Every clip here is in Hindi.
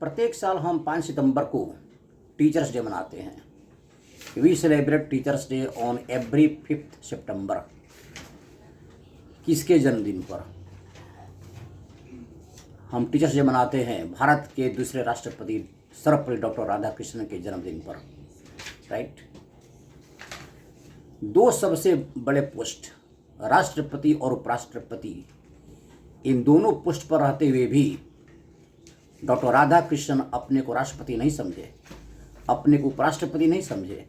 प्रत्येक साल हम 5 सितंबर को टीचर्स डे मनाते हैं। We celebrate teachers day on every 5th सितंबर। किसके जन्मदिन पर हम टीचर्स डे मनाते हैं? भारत के दूसरे राष्ट्रपति सर्वपल्ली डॉक्टर राधाकृष्णन के जन्मदिन पर, राइट। दो सबसे बड़े पोस्ट, राष्ट्रपति और उपराष्ट्रपति, इन दोनों पोस्ट पर रहते हुए भी डॉक्टर राधाकृष्णन अपने को राष्ट्रपति नहीं समझे, अपने को उपराष्ट्रपति नहीं समझे।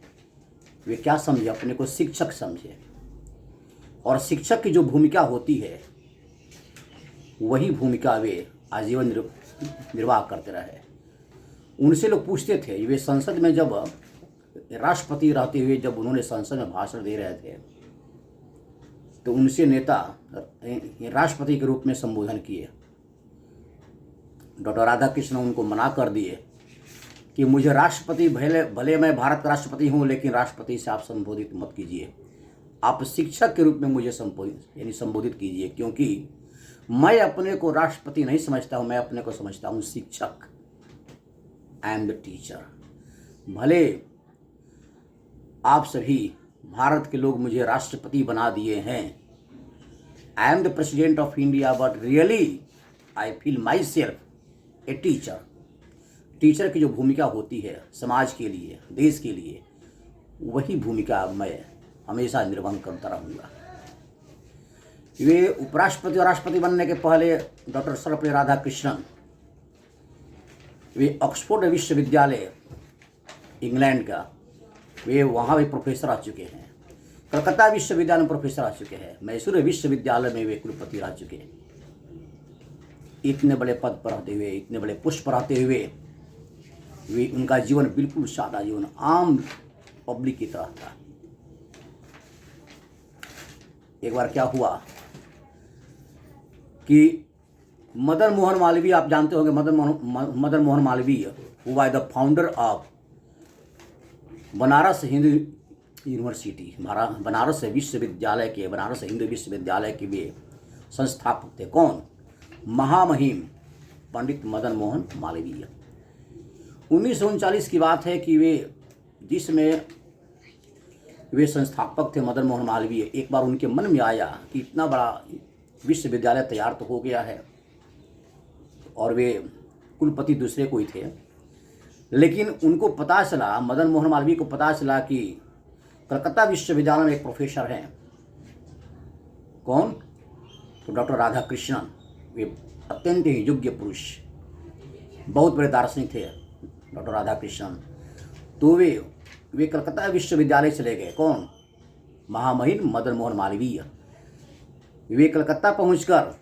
वे क्या समझे? अपने को शिक्षक समझे। और शिक्षक की जो भूमिका होती है वही भूमिका वे आजीवन निर्वाह करते रहे। उनसे लोग पूछते थे, वे संसद में जब राष्ट्रपति रहते हुए जब उन्होंने संसद में भाषण दे रहे थे तो उनसे नेता राष्ट्रपति के रूप में संबोधन किए। डॉक्टर राधाकृष्णन उनको मना कर दिए कि मुझे राष्ट्रपति भले मैं भारत का राष्ट्रपति हूँ, लेकिन राष्ट्रपति से आप संबोधित मत कीजिए, आप शिक्षक के रूप में मुझे संबोधित कीजिए, क्योंकि मैं अपने को राष्ट्रपति नहीं समझता हूँ, मैं अपने को समझता हूँ शिक्षक। I am the teacher. भले आप सभी भारत के लोग मुझे राष्ट्रपति बना दिए हैं, I am the president of India, but really I feel my self a teacher. Teacher की जो भूमिका होती है समाज के लिए, देश के लिए, वही भूमिका मैं हमेशा निर्वहन करता रहूँगा। वे उपराष्ट्रपति और राष्ट्रपति बनने के पहले डॉक्टर सर्वपल्ली राधाकृष्णन वे ऑक्सफोर्ड विश्वविद्यालय इंग्लैंड का, वे वहाँ भी प्रोफेसर रह चुके हैं। कलकत्ता विश्वविद्यालय में प्रोफेसर रह चुके हैं। मैसूर विश्वविद्यालय में वे कुलपति रह चुके हैं। इतने बड़े पद पर रहते हुए, इतने बड़े पुष्प पर रहते हुए वे, उनका जीवन बिल्कुल सादा जीवन, आम पब्लिक की तरह था। एक बार क्या हुआ कि मदन मोहन मालवीय, आप जानते होंगे, मदन मोहन मालवीय हुआ the founder of Banaras Hindu university, Banaras विश्वविद्यालय के, बनारस हिंदू विश्वविद्यालय के वे संस्थापक थे। कौन? महामहिम पंडित मदन मोहन मालवीय। 1939 की बात है कि वे, जिसमें वे संस्थापक थे मदन मोहन मालवीय, एक बार उनके मन में आया कि इतना बड़ा विश्वविद्यालय तैयार तो हो गया है, और वे कुलपति दूसरे कोई थे, लेकिन उनको पता चला, मदन मोहन मालवीय को पता चला कि कलकत्ता विश्वविद्यालय में एक प्रोफेसर हैं। कौन? तो डॉक्टर राधाकृष्णन। वे अत्यंत ही योग्य पुरुष, बहुत बड़े दार्शनिक थे डॉक्टर राधाकृष्णन। तो वे कलकत्ता विश्वविद्यालय चले गए। कौन? महामहिम मदन मोहन मालवीय। वे कलकत्ता पहुंचकर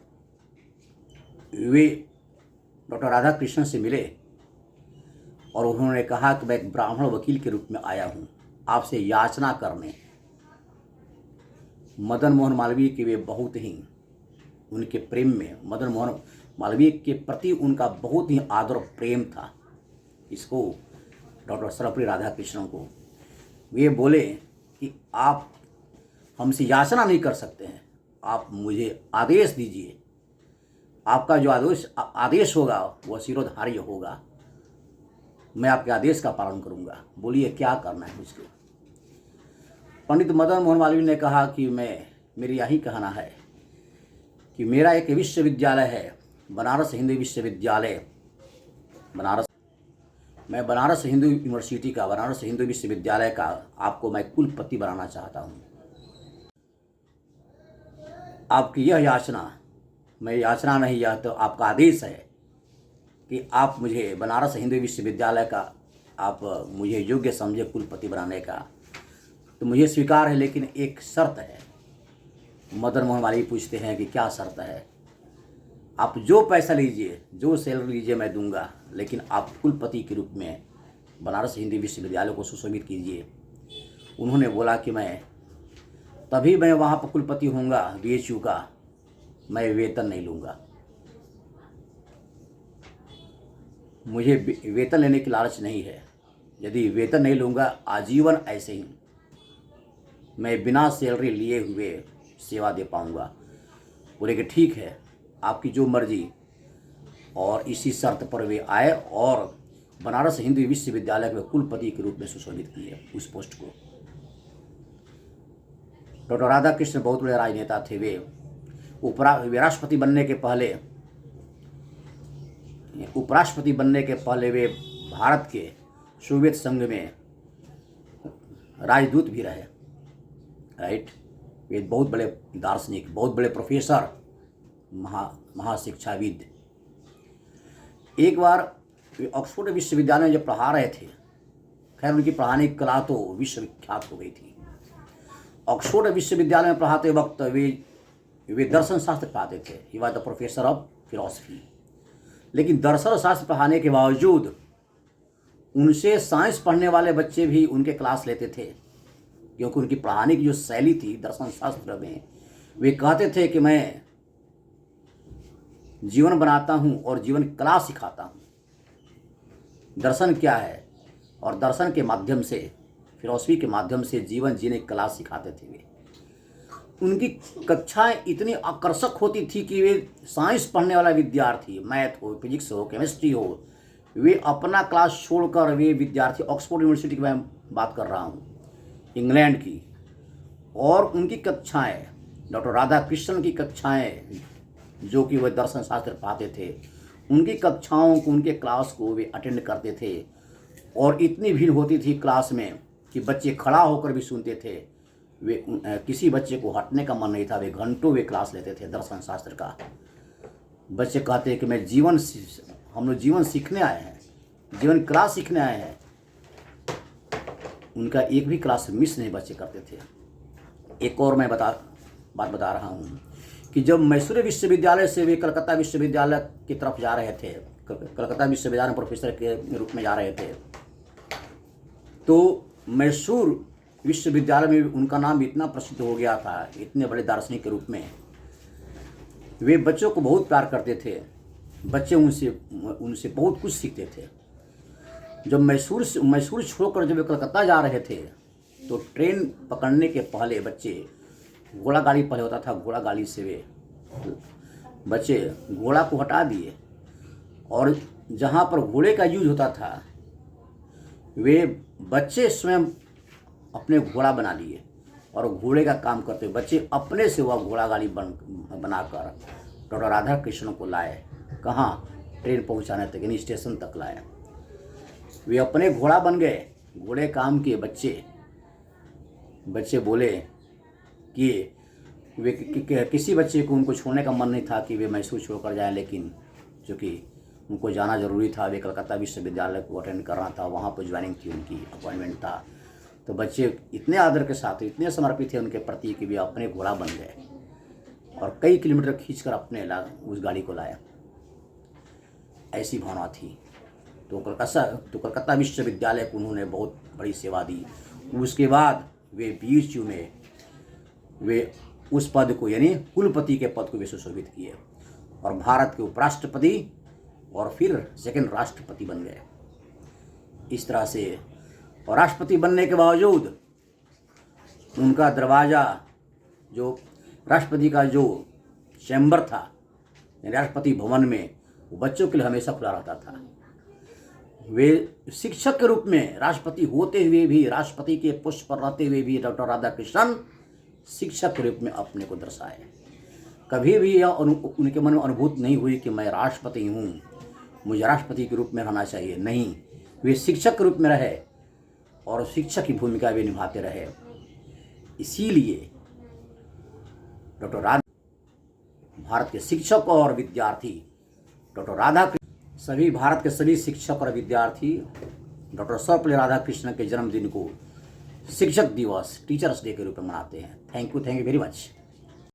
वे डॉक्टर राधाकृष्णन से मिले और उन्होंने कहा कि मैं एक ब्राह्मण वकील के रूप में आया हूँ आपसे याचना करने। मदन मोहन मालवीय के वे बहुत ही उनके प्रेम में, मदन मोहन मालवीय के प्रति उनका बहुत ही आदर और प्रेम था। इसको डॉक्टर सर्वपल्ली राधाकृष्णन को वे बोले कि आप हमसे याचना नहीं कर सकते हैं, आप मुझे आदेश दीजिए, आपका जो आदेश होगा वह शिरोधार्य होगा, मैं आपके आदेश का पालन करूंगा, बोलिए क्या करना है मुझको। पंडित मदन मोहन मालवीय ने कहा कि मेरी यही कहना है कि मेरा एक विश्वविद्यालय है, बनारस हिंदू विश्वविद्यालय, मैं बनारस हिंदू यूनिवर्सिटी का, बनारस हिंदू विश्वविद्यालय का आपको मैं कुलपति बनाना चाहता हूँ। आपकी यह याचना, मैं याचना नहीं, यह तो आपका आदेश है कि आप मुझे बनारस हिंदू विश्वविद्यालय का, आप मुझे योग्य समझे कुलपति बनाने का, तो मुझे स्वीकार है, लेकिन एक शर्त है। मदन मोहन मालवीय पूछते हैं कि क्या शर्त है? आप जो पैसा लीजिए, जो सैलरी लीजिए मैं दूंगा, लेकिन आप कुलपति के रूप में बनारस हिंदू विश्वविद्यालय को सुशोभित कीजिए। उन्होंने बोला कि तभी मैं वहाँ पर कुलपति होऊंगा BHU का, मैं वेतन नहीं लूँगा, मुझे वेतन लेने की लालच नहीं है। यदि वेतन नहीं लूँगा, आजीवन ऐसे ही मैं बिना सैलरी लिए हुए सेवा दे पाऊँगा। बोले कि ठीक है, आपकी जो मर्जी। और इसी शर्त पर वे आए और बनारस हिंदू विश्वविद्यालय के कुलपति के रूप में सुशोभित किए उस पोस्ट को। डॉक्टर राधा कृष्ण बहुत बड़े राजनेता थे। वे राष्ट्रपति बनने के पहले वे भारत के सोवियत संघ में राजदूत भी रहे, राइट। वे बहुत बड़े दार्शनिक, बहुत बड़े प्रोफेसर, महाशिक्षाविद। एक बार वे ऑक्सफोर्ड विश्वविद्यालय में जब पढ़ा रहे थे, खैर उनकी पढ़ाने की कला तो विश्वविख्यात हो गई थी। ऑक्सफोर्ड विश्वविद्यालय में पढ़ाते वक्त वे दर्शन शास्त्र पढ़ाते थे। He was the professor of philosophy. लेकिन दर्शन शास्त्र पढ़ाने के बावजूद उनसे साइंस पढ़ने वाले बच्चे भी उनके क्लास लेते थे, क्योंकि उनकी पढ़ाने की जो शैली थी दर्शन शास्त्र में, वे कहते थे कि मैं जीवन बनाता हूँ और जीवन कला सिखाता हूँ। दर्शन क्या है, और दर्शन के माध्यम से, फिलॉसफी के माध्यम से जीवन जीने की कला सिखाते थे वे। उनकी कक्षाएं इतनी आकर्षक होती थी कि वे साइंस पढ़ने वाला विद्यार्थी, मैथ हो, फिजिक्स हो, केमिस्ट्री हो, वे अपना क्लास छोड़कर, वे विद्यार्थी ऑक्सफोर्ड यूनिवर्सिटी की मैं बात कर रहा हूँ, इंग्लैंड की, और उनकी कक्षाएं, डॉक्टर राधा कृष्णन की कक्षाएं जो कि वे दर्शन शास्त्र पढ़ाते थे, उनकी कक्षाओं को, उनके क्लास को वे अटेंड करते थे। और इतनी भीड़ होती थी क्लास में कि बच्चे खड़ा होकर भी सुनते थे। वे किसी बच्चे को हटने का मन नहीं था। वे घंटों वे क्लास लेते थे दर्शन शास्त्र का। बच्चे कहते हैं कि हम लोग जीवन सीखने आए हैं, जीवन क्लास सीखने आए हैं। उनका एक भी क्लास मिस नहीं बच्चे करते थे। एक और मैं बात बता रहा हूँ कि जब मैसूर विश्वविद्यालय से वे कलकत्ता विश्वविद्यालय की तरफ जा रहे थे, कलकत्ता विश्वविद्यालय में प्रोफेसर के रूप में जा रहे थे, तो मैसूर विश्वविद्यालय में उनका नाम इतना प्रसिद्ध हो गया था, इतने बड़े दार्शनिक के रूप में। वे बच्चों को बहुत प्यार करते थे। बच्चे उनसे बहुत कुछ सीखते थे। जब मैसूर छोड़कर जब वे कलकत्ता जा रहे थे, तो ट्रेन पकड़ने के पहले बच्चे, घोड़ा गाड़ी पहले होता था, घोड़ा गाड़ी से वे बच्चे घोड़ा को हटा दिए, और जहाँ पर घोड़े का यूज होता था, वे बच्चे स्वयं अपने घोड़ा बना लिए और घोड़े का काम करते। बच्चे अपने से वह घोड़ा गाड़ी बनाकर डॉक्टर राधा कृष्ण को लाए। कहाँ? ट्रेन पहुँचाने तक, यानी स्टेशन तक लाए। वे अपने घोड़ा बन गए, घोड़े काम किए। बच्चे बोले कि वे किसी बच्चे को उनको छोड़ने का मन नहीं था कि वे मैसूर छोड़कर जाएं, लेकिन चूँकि उनको जाना ज़रूरी था, वे कलकत्ता विश्वविद्यालय को अटेंड करना था, वहाँ पर ज्वाइनिंग थी, उनकी अपॉइंटमेंट था। तो बच्चे इतने आदर के साथ, इतने समर्पित थे उनके प्रति कि वे अपने घोड़ा बन गए और कई किलोमीटर खींचकर अपने उस गाड़ी को लाया। ऐसी भावना थी। तो कलकत्ता विश्वविद्यालय को उन्होंने बहुत बड़ी सेवा दी। उसके बाद वे वीर चुने, वे उस पद को, यानी कुलपति के पद को वे सुशोभित किए और भारत के उपराष्ट्रपति और फिर सेकंड राष्ट्रपति बन गए। इस तरह से, और राष्ट्रपति बनने के बावजूद उनका दरवाज़ा, जो राष्ट्रपति का जो चैम्बर था राष्ट्रपति भवन में, वो बच्चों के लिए हमेशा खुला रहता था। वे शिक्षक के रूप में, राष्ट्रपति होते हुए भी, राष्ट्रपति के पुष्प पर रहते हुए भी, डॉक्टर राधा कृष्णन शिक्षक के रूप में अपने को दर्शाए। कभी भी यह उनके मन में अनुभूति नहीं हुई कि मैं राष्ट्रपति हूँ, मुझे राष्ट्रपति के रूप में रहना चाहिए। नहीं, वे शिक्षक के रूप में रहे और शिक्षक की भूमिका वे निभाते रहे। इसीलिए डॉक्टर राधा, भारत के शिक्षक और विद्यार्थी डॉक्टर राधा कृष्ण, सभी भारत के सभी शिक्षक और विद्यार्थी डॉक्टर सर्वपल्ली राधाकृष्णन के जन्मदिन को शिक्षक दिवस, टीचर्स डे के रूप में मनाते हैं। Thank you very much.